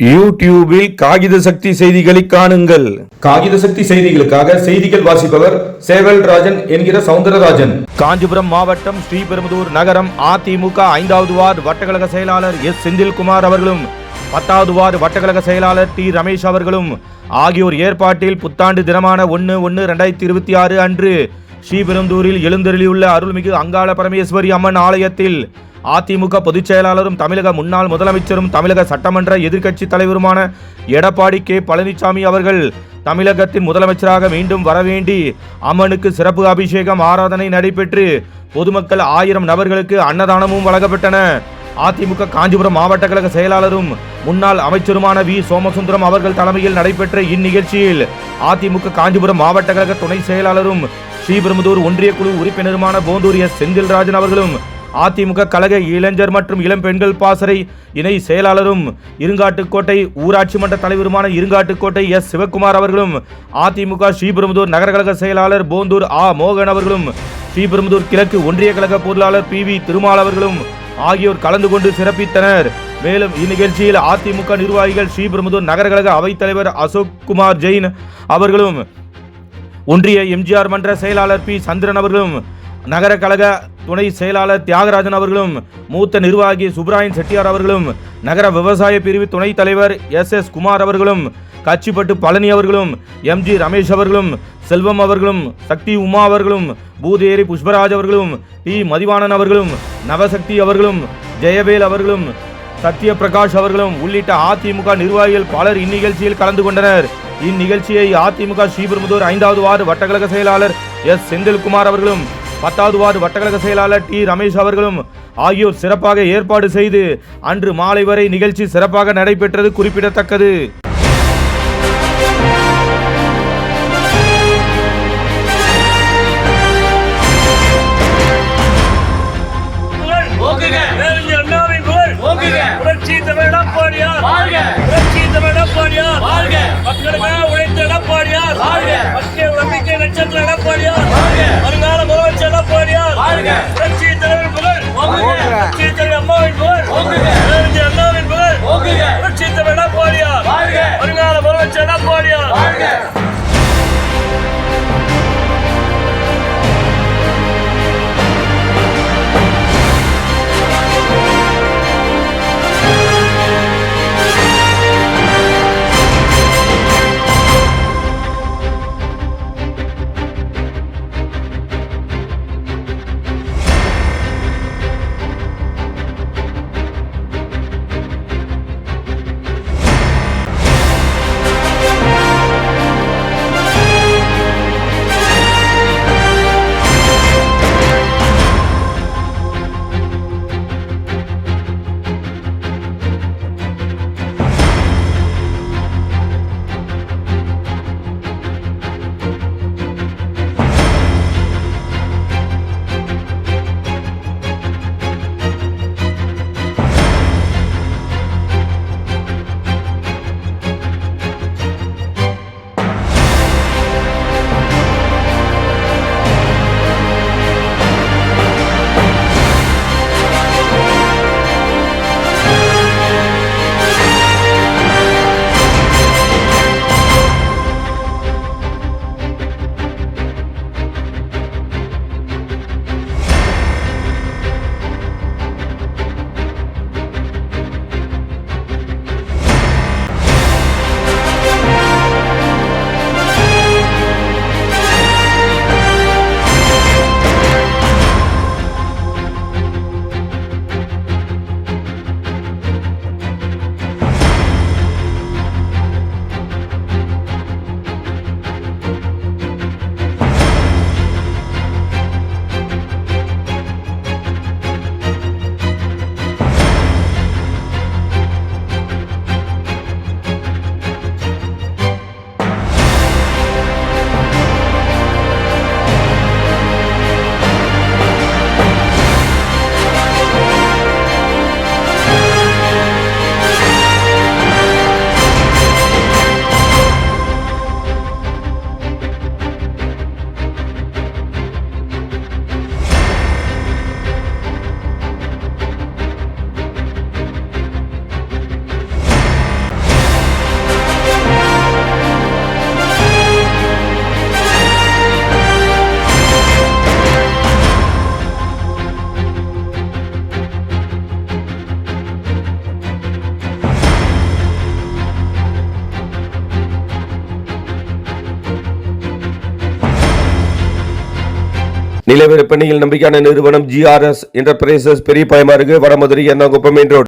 யூடியூபில் காகித சக்தி செய்திகளை காணுங்கள். காகித சக்தி செய்திகளுக்காக செய்திகள் வாசிப்பவர் சேவல் ராஜன் என்கிற சவுந்தரராஜன். காஞ்சிபுரம் மாவட்டம் ஸ்ரீபெரும்புதூர் நகரம் அதிமுக 5வது வார்டு வட்டக்கழக செயலாளர் எஸ் செந்தில்குமார் அவர்களும் 10வது வார்டு வட்டக்கழக செயலாளர் டி ரமேஷ் அவர்களும் ஆகியோர் ஏற்பாட்டில் புத்தாண்டு தினமான 1/1/2026 அன்று ஸ்ரீபெரும்புதூரில் எழுந்தருளியுள்ள அருள்மிகு அங்காள பரமேஸ்வரி அம்மன் ஆலயத்தில் அதிமுக பொதுச் செயலாளரும் தமிழக முன்னாள் முதலமைச்சரும் தமிழக சட்டமன்ற எதிர்க்கட்சி தலைவருமான எடப்பாடி கே பழனிசாமி அவர்கள் தமிழகத்தின் முதலமைச்சராக மீண்டும் வரவேண்டி அம்மனுக்கு சிறப்பு அபிஷேகம் ஆராதனை நடைபெற்று பொதுமக்கள் 1000 நபர்களுக்கு அன்னதானமும் வழங்கப்பட்டன. அதிமுக காஞ்சிபுரம் மாவட்ட கழக செயலாளரும் முன்னாள் அமைச்சருமான வி சோமசுந்தரம் அவர்கள் தலைமையில் நடைபெற்ற இந்நிகழ்ச்சியில் அதிமுக காஞ்சிபுரம் மாவட்ட கழக துணை செயலாளரும் ஸ்ரீபெரும்புதூர் ஒன்றிய குழு உறுப்பினருமான போந்தூர் எஸ் செந்தில்ராஜன் அவர்களும் அதிமுக கழக இளைஞர் மற்றும் இளம் பெண்கள் பாசறை இணை செயலாளரும் இருங்காட்டுக்கோட்டை ஊராட்சி மன்ற தலைவருமான இருங்காட்டுக்கோட்டை எஸ் சிவக்குமார் அவர்களும் அதிமுக ஸ்ரீபெரும்புதூர் நகர கழக செயலாளர் போந்தூர் ஆ மோகன் அவர்களும் ஸ்ரீபெரும்புதூர் கிழக்கு ஒன்றிய கழக பொருளாளர் பி வி திருமால் அவர்களும் ஆகியோர் கலந்து கொண்டு சிறப்பித்தனர். மேலும் இந்நிகழ்ச்சியில் அதிமுக நிர்வாகிகள் ஸ்ரீபெரும்புதூர் நகர கழக அவைத்தலைவர் அசோக் குமார் ஜெயின் அவர்களும் ஒன்றிய எம்ஜிஆர் மன்ற செயலாளர் பி சந்திரன் அவர்களும் நகர கழக துணை செயலாளர் தியாகராஜன் அவர்களும் மூத்த நிர்வாகி சுப்ராயன் செட்டியார் அவர்களும் நகர விவசாய பிரிவு துணைத் தலைவர் எஸ் குமார் அவர்களும் கச்சிப்பட்டு பழனி அவர்களும் எம்ஜி ரமேஷ் அவர்களும் செல்வம் அவர்களும் சக்தி உமா அவர்களும் பூதேரி புஷ்பராஜ் அவர்களும் டி மதிவாணன் அவர்களும் நவசக்தி அவர்களும் ஜெயவேல் அவர்களும் சத்ய பிரகாஷ் அவர்களும் உள்ளிட்ட அதிமுக நிர்வாகிகள் பலர் இந்நிகழ்ச்சியில் கலந்து கொண்டனர். இந்நிகழ்ச்சியை அதிமுக ஸ்ரீபெரும்புதூர் 5வது வார்டு வட்டக்கழக செயலாளர் எஸ் செந்தில்குமார் அவர்களும் 10வது வார்டு வட்டக்கழக செயலாளர் டி ரமேஷ் அவர்களும் ஆகியோர் சிறப்பாக ஏற்பாடு செய்து அன்று மாலை வரை நிகழ்ச்சி சிறப்பாக நடைபெற்றது குறிப்பிடத்தக்கது. மக்களுக்காக உழைத்த எடப்பாடியார், மக்கள் நம்பிக்கை நட்சத்திர எடப்பாடியார், வருங்கால முதலமைச்சர் எடப்பாடியார், புரட்சி தலைவர் புகழ், புரட்சி தலைவர் அம்மாவின் புகழ், அண்ணாவின் புகழ், புரட்சி தலைவர் எடப்பாடியார் நிலவிற்பனையில் நம்பிக்கையான நிறுவனம் GRS என்டர்பிரைசஸ், பெரிய பாயமாறு, வடமதுரை, எர்ணாகுப்பம் மெயின் ரோடு.